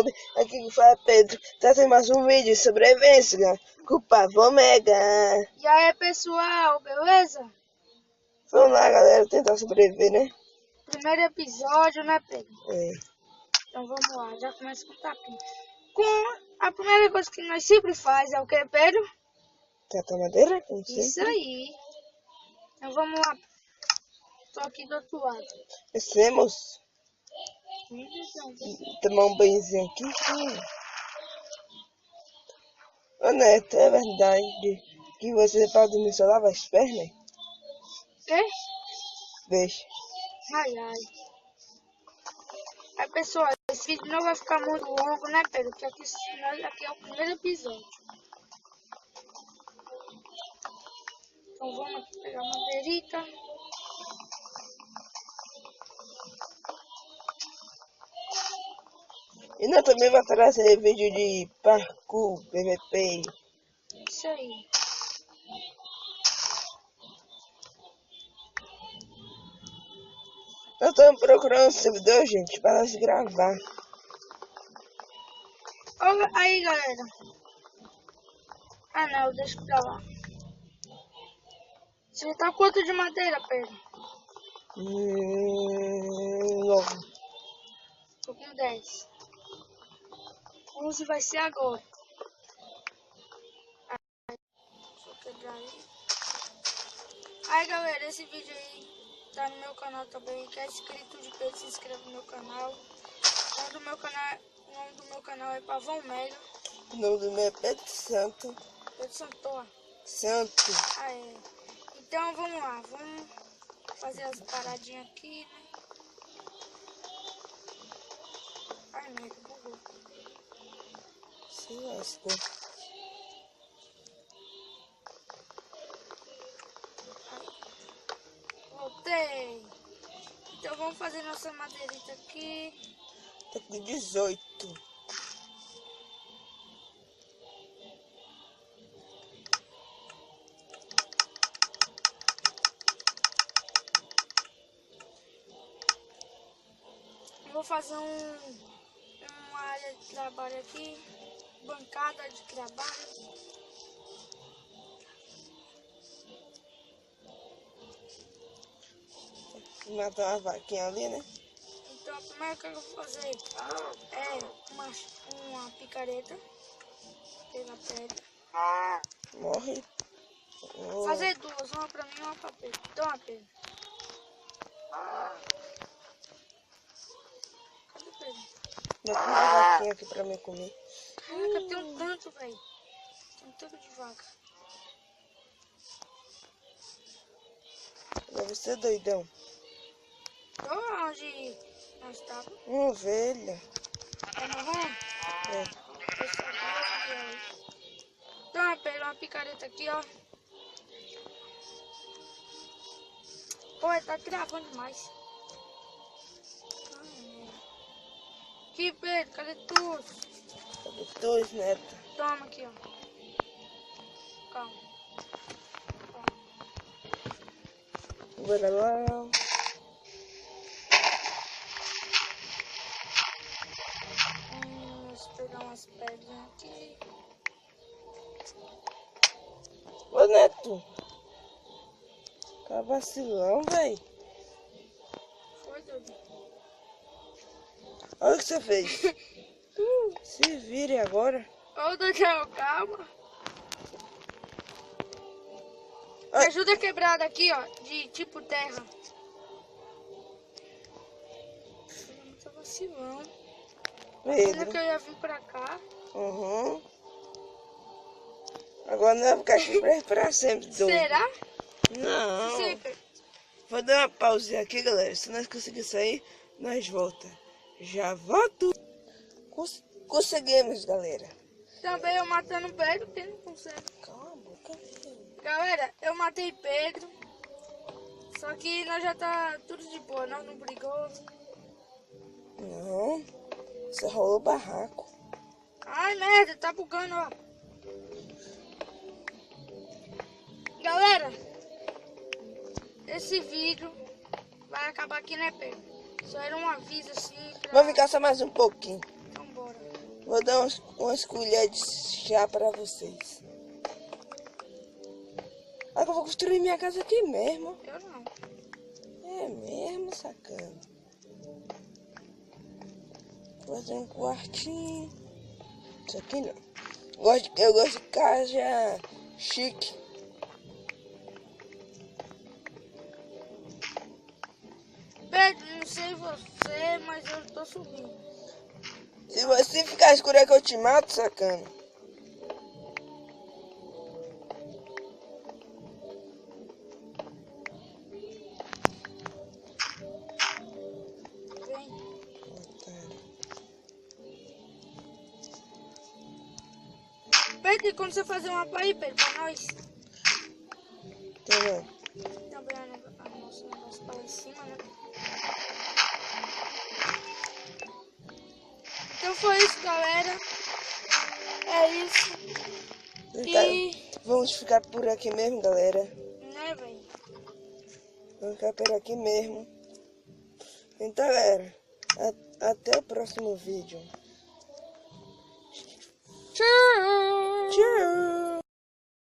YouTube, aqui que fala Pedro, trazendo mais um vídeo de sobrevivência com o Pavão Mega. E aí pessoal, beleza? Vamos lá galera, tentar sobreviver, né? Primeiro episódio, né Pedro? É. Então vamos lá, já começa com o tapinha. A primeira coisa que nós sempre faz é o que, Pedro? Catar madeira? Como Isso sempre. aí. Então vamos lá. Tô aqui do outro lado. Descemos. Tomar um banhozinho aqui. Ô Neto, é verdade que você pode dormir só lava as pernas? Quê? Deixa. Ai, ai. Aí pessoal, esse vídeo não vai ficar muito longo, né Pedro? Porque aqui é o primeiro episódio. Então vamos aqui pegar a madeirita. E nós também vai trazer vídeo de parkour, PVP. Isso aí. Nós estamos procurando um servidor, gente, para nós gravar. Olha aí, galera. Ah, não, deixa pra lá. Você tá quanto de madeira, Pedro? 9. Tô com 10. 11 vai ser agora. Deixa eu quebrar aí. Aí, galera, esse vídeo aí tá no meu canal também. Quer inscrito de Pedro, se inscreve no meu canal. O nome do meu canal é Pavão Mega. O nome do meu é Pedro Santo. Pedro Santoa. Santo. Ah, é. Então, vamos lá. Vamos fazer as paradinhas aqui, né? Ai, merda, bugou. Se lascou. Voltei. Então, vamos fazer nossa madeirita aqui. Tá com 18. Vou fazer uma área de trabalho aqui, bancada de trabalho. Matar uma vaquinha ali, né? Então a primeira coisa que eu vou fazer é uma picareta, pegar pedra. Morre. Oh. Fazer duas, uma pra mim e uma pra Pedro. Toma, Pedro. Cadê Pedro? Mata uma vaquinha aqui pra mim comer. Caraca, tem um tanto, velho. Tem um tanto de vaca. Deve ser doidão. Tô onde nós estávamos. Uma ovelha. É marrom? É. Eu sabia que era. Toma, Pedro, uma picareta aqui, ó. Pô, tá travando demais. Aqui, Pedro, cadê tu? Cadê dois, Neto? Toma aqui, ó. Calma. Bora lá. Deixa eu pegar umas pedrinhas aqui. Ô, Neto. Tá vacilão, véi. Foi, doido. Olha o que você fez. Se vire agora. Ô, Daniel, calma. Me ajuda a quebrar daqui, ó, de tipo terra. Tá vacilão. Ainda que Pedro. eu ia vir pra cá. Uhum. Agora não vai ficar aqui pra sempre, doido. Será? Não. Sempre. Vou dar uma pausinha aqui, galera. Se nós conseguirmos sair, nós volta. Já volto. Conseguimos, galera. Também eu matando Pedro, quem não consegue. Calma, Galera, eu matei Pedro. Só que nós já tá tudo de boa, nós não brigou. Não. Você rolou o barraco. Ai, merda, tá bugando, ó. Galera, esse vídeo vai acabar aqui, né, Pedro? Só era um aviso assim pra... Vamos ficar só mais um pouquinho. Vambora. Vou dar umas colheres de chá pra vocês. Agora eu vou construir minha casa aqui mesmo. Eu não. É mesmo, sacana. Vou fazer um quartinho. Isso aqui não. Eu gosto de casa chique. Pedro, não sei você, mas eu tô subindo. Se você ficar escuro é que eu te mato, sacana. Vem. Pedro, e quando você fazer uma aí, Pedro, pra nós? Entendeu? Também a nossa negócio pra lá em cima, né? Então foi isso, galera. É isso. E... Vamos ficar por aqui mesmo, galera. Né, velho? Vamos ficar por aqui mesmo. Então, galera, até o próximo vídeo. Tchau! Tchau!